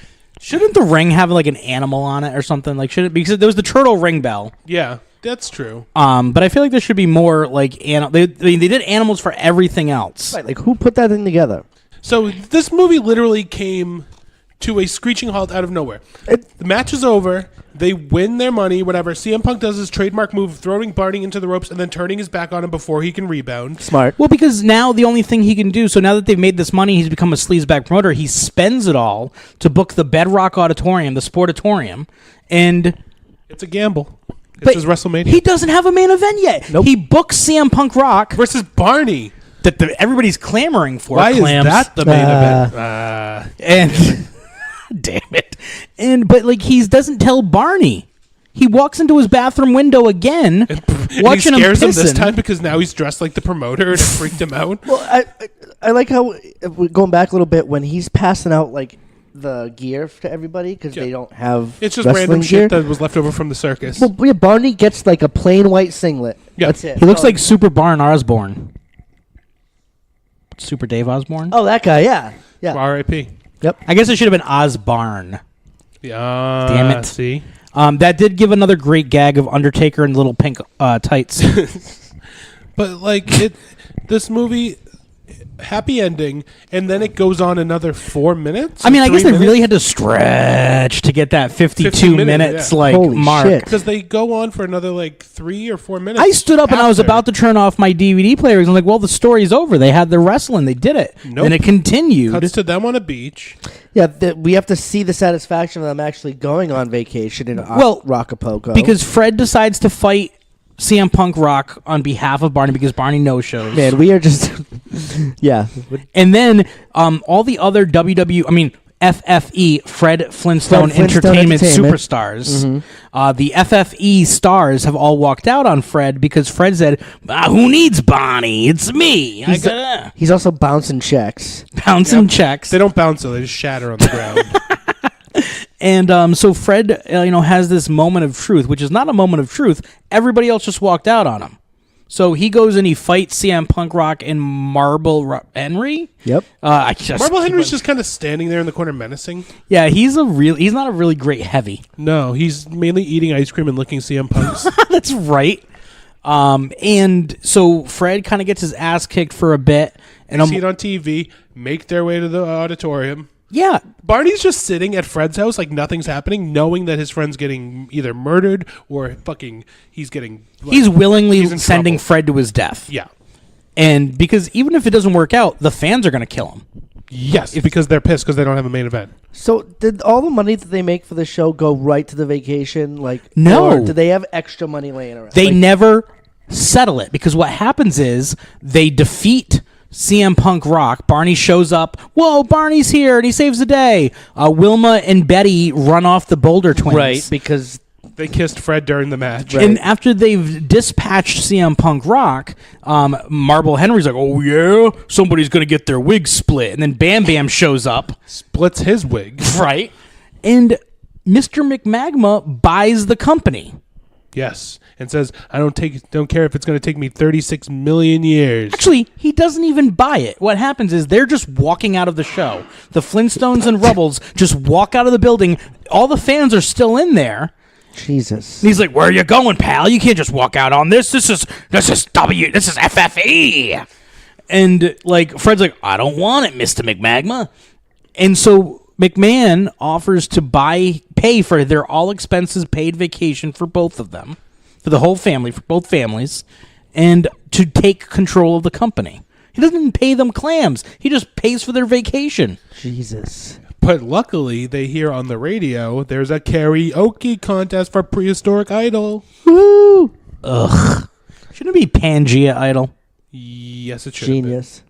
Shouldn't the ring have like an animal on it or something? Like, should it? Because there was the turtle ring bell. Yeah, that's true. But I feel like there should be more like they did animals for everything else. Right, like who put that thing together? So this movie literally came to a screeching halt out of nowhere. The match is over. They win their money, whatever. CM Punk does his trademark move of throwing Barney into the ropes and then turning his back on him before he can rebound. Smart. Well, because now the only thing he can do, so now that they've made this money, he's become a sleazeback promoter. He spends it all to book the Bedrock Auditorium, the Sportatorium, and It's a gamble. It's but his WrestleMania. he doesn't have a main event yet. Nope. He books CM Punk Rock versus Barney. that everybody's clamoring for. Why Clams. is that the main event? And damn it, but like he doesn't tell Barney. He walks into his bathroom window again, And watching he scares him pissing. this time because now he's dressed like the promoter and it freaked him out. Well, I like how going back a little bit when he's passing out like the gear to everybody because they don't have It's just wrestling random gear. shit that was left over from the circus. Well, yeah, Barney gets like a plain white singlet. Yeah. That's it. He looks Oh. like Super Barn Osborne. Super Dave Osborne? Oh, that guy. Yeah. Yeah. R.I.P. I guess it should have been Osbarn. Yeah. Damn it. See? That did give another great gag of Undertaker in little pink tights. But like this movie, happy ending, and then it goes on another 4 minutes. I mean, I guess they 3 really minutes? had to stretch to get that 52 15 minutes yeah. like Holy mark. shit. Because they go on for another like 3 or 4 minutes. I stood up and I was after. about to turn off my DVD player. I'm like, well, the story's over. They had their wrestling. They did it. Nope. And it continued. Cuts to them on a beach. Yeah, we have to see the satisfaction of them actually going on vacation in Rockapoko. Because Fred decides to fight CM Punk Rock on behalf of Barney because Barney no-shows. man, we are just yeah. And then all the other FFE, Fred Flintstone, Entertainment Superstars. The FFE stars have all walked out on Fred because Fred said, who needs Barney? It's me. He's also bouncing checks. Bouncing checks. They don't bounce, though. They just shatter on the ground. And so Fred, has this moment of truth, which is not a moment of truth. Everybody else just walked out on him. So he goes and he fights CM Punk Rock and Marble Henry. Yep. Marble Henry's just kind of standing there in the corner menacing. Yeah, he's not a really great heavy. No, he's mainly eating ice cream and licking CM Punk's. That's right. And so Fred kind of gets his ass kicked for a bit. And See it on TV, make their way to the auditorium. yeah, Barney's just sitting at Fred's house like nothing's happening, knowing that his friend's getting either murdered or fucking he's getting... he's willingly he's in sending trouble. Fred to his death. Yeah. And because even if it doesn't work out, the fans are going to kill him. Yes, because they're pissed because they don't have a main event. So did all the money that they make for the show go right to the vacation? Like No. or did they have extra money laying around? They Like, never settle it because what happens is they defeat CM Punk Rock. Barney shows up. Whoa, Barney's here and he saves the day. Wilma and Betty run off the Boulder twins. right because They kissed Fred during the match. And after they've dispatched CM Punk Rock, Marble Henry's like, oh, yeah, somebody's going to get their wig split. And then Bam Bam shows up. Splits his wig. Right. And Mr. McMagma buys the company. Yes, and says, I don't care if it's going to take me 36 million years. Actually, he doesn't even buy it. What happens is they're just walking out of the show. The Flintstones and Rubbles just walk out of the building. All the fans are still in there. Jesus. And he's like, where are you going, pal? You can't just walk out on this. This is FFE. And like Fred's like, I don't want it, Mr. McMagma. And so McMahon offers to pay for their all expenses paid vacation for both of them, for the whole family, for both families, and to take control of the company. He doesn't even pay them clams. He just pays for their vacation. Jesus. But luckily, they hear on the radio there's a karaoke contest for Prehistoric Idol. Woo! Ugh. Shouldn't it be Pangea Idol? Yes, it should have been. Genius.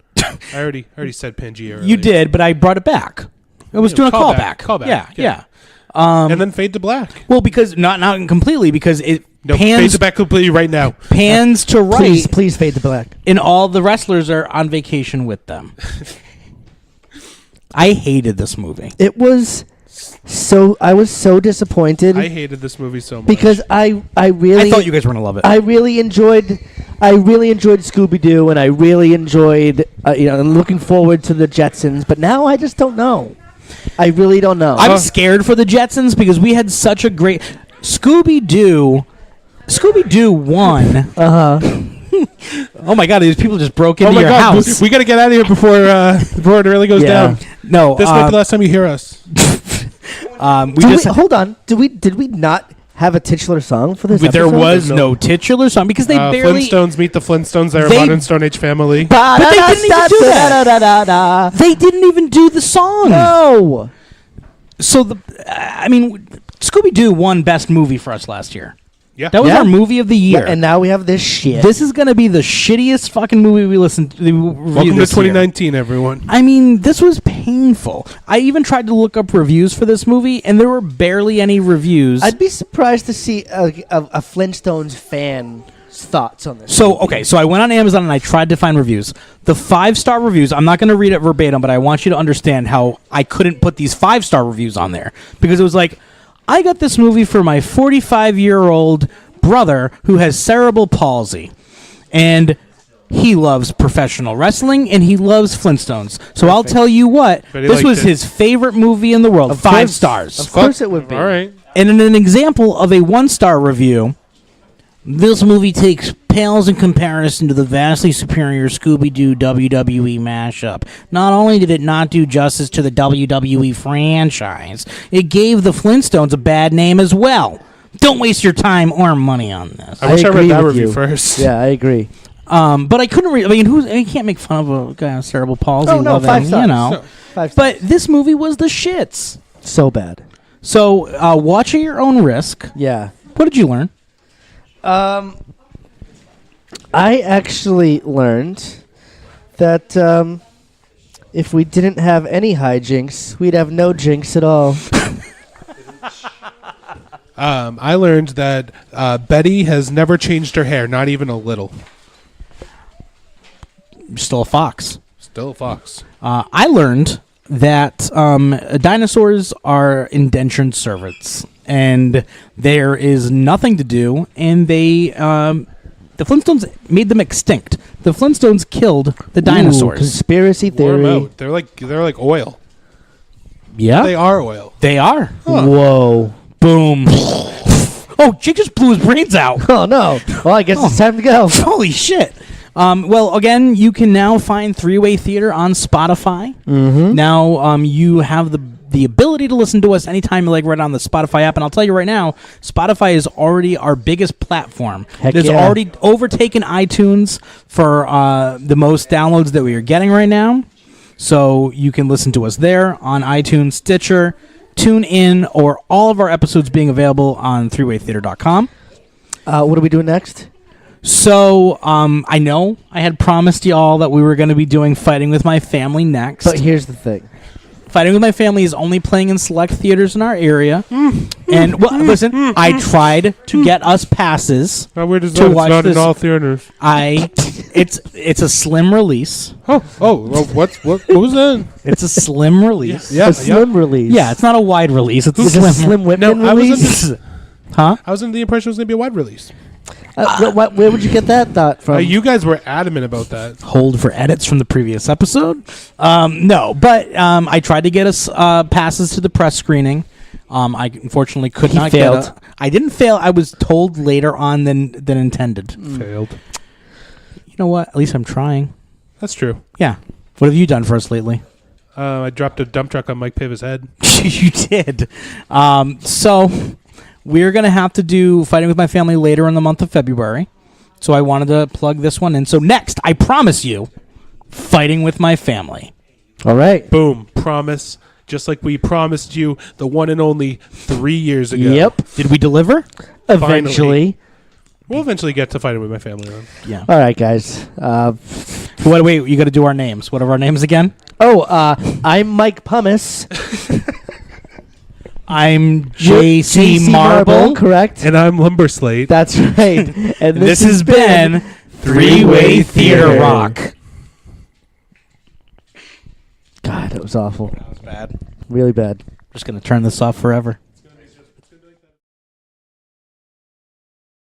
I already said Pangea earlier. You did, but I brought it back. I was doing a callback. Callback. Yeah. And then Fade to Black. Well, because not completely, because it No, Fade pans to Black completely right now. pans to right, Please fade to black. and all the wrestlers are on vacation with them. I hated this movie. It was I was so disappointed I hated this movie so much. because I really I thought you guys were gonna love it. I really enjoyed Scooby-Doo, and I really enjoyed I'm looking forward to the Jetsons, but now I just don't know. I really don't know. I'm scared for the Jetsons because we had such a great Scooby-Doo 1. Oh my God! These people just broke into your house. We got to get out of here before it really goes Yeah. down. No, This might be the last time you hear us. Hold on. Did we not have a titular song for this? there episode? was no titular song because they barely. Flintstones meet the Flintstones. They're a They- modern Stone Age family. But they didn't even do that. They didn't even do the song. No. So Scooby-Doo won Best Movie for us last year. Yeah. That was Yeah. our movie of the year. Yeah, and now we have this shit. This is going to be the shittiest fucking movie we listened to. Welcome to 2019, everyone. I mean, this was painful. I even tried to look up reviews for this movie, and there were barely any reviews. I'd be surprised to see a Flintstones fan's thoughts on this. So I went on Amazon and I tried to find reviews. The 5-star reviews, I'm not going to read it verbatim, but I want you to understand how I couldn't put these 5-star reviews on there. Because it was like, I got this movie for my 45-year-old brother who has cerebral palsy. And he loves professional wrestling and he loves Flintstones. So I'll tell you what, But he this liked was it. his favorite movie in the world. 5 course. stars. Of course it would be. All right. And in an example of a 1-star review, this movie takes pales in comparison to the vastly superior Scooby-Doo WWE mashup. Not only did it not do justice to the WWE franchise, it gave the Flintstones a bad name as well. Don't waste your time or money on this. I wish I read agree that with review you. first. Yeah, I agree. But I couldn't read. I mean, you can't make fun of a guy with cerebral palsy. Oh, no, loving, 5 stars. you know. No. 5 stars. But this movie was the shits. So bad. So watch at your own risk. Yeah. What did you learn? I actually learned that if we didn't have any hijinks, we'd have no jinx at all. I learned that Betty has never changed her hair, not even a little. You're still a fox. Still a fox. I learned that dinosaurs are indentured servants, and there is nothing to do, and the Flintstones made them extinct. The Flintstones killed the dinosaurs. Ooh, conspiracy Warm theory. out. They're like oil. Yeah, They are oil. they are. Whoa. Boom. Oh, Jake just blew his brains out. Oh, no. Well, I guess it's time to go. Holy shit. Well, again, you can now find Three-Way Theater on Spotify. Mm-hmm. Now you have the ability to listen to us anytime you like right on the Spotify app. And I'll tell you right now, Spotify is already our biggest platform. Heck It has yeah. already overtaken iTunes for the most downloads that we are getting right now. So you can listen to us there on iTunes, Stitcher, TuneIn, or all of our episodes being available on threewaytheater.com. What are we doing next? So, I know I had promised y'all that we were going to be doing Fighting with My Family next. But here's the thing. Fighting with My Family is only playing in select theaters in our area. And, well, listen, I tried to get us passes. How weird is To that? It's watch not this- in all theaters. It's a slim release. What was that? It's a slim release. Yeah, A slim release. Yeah, it's not a wide release. It's a Is it a slim. Slim Whitman No, I was release? Huh? I was under the impression it was going to be a wide release. Where would you get that thought from? You guys were adamant about that. Hold for edits from the previous episode. No, but I tried to get us passes to the press screening. I unfortunately could He not failed. get. I didn't fail. I was told later on than intended. Failed. You know what? At least I'm trying. That's true. Yeah. What have you done for us lately? I dropped a dump truck on Mike Piva's head. You did. So we're gonna have to do Fighting with My Family later in the month of February. So I wanted to plug this one in. So next, I promise you, Fighting with My Family. All right. Boom. Promise. Just like we promised you the one and only 3 years ago. Yep. Did we deliver? Eventually. We'll eventually get to Fighting with My Family. Then. Yeah. All right, guys. Wait, you got to do our names. What are our names again? I'm Mike Pumice. I'm JC Marble. Correct. And I'm Lumberslate. That's right. And This has been Three-Way Theater Rock. God, that was awful. That was bad. Really bad. Just gonna turn this off forever.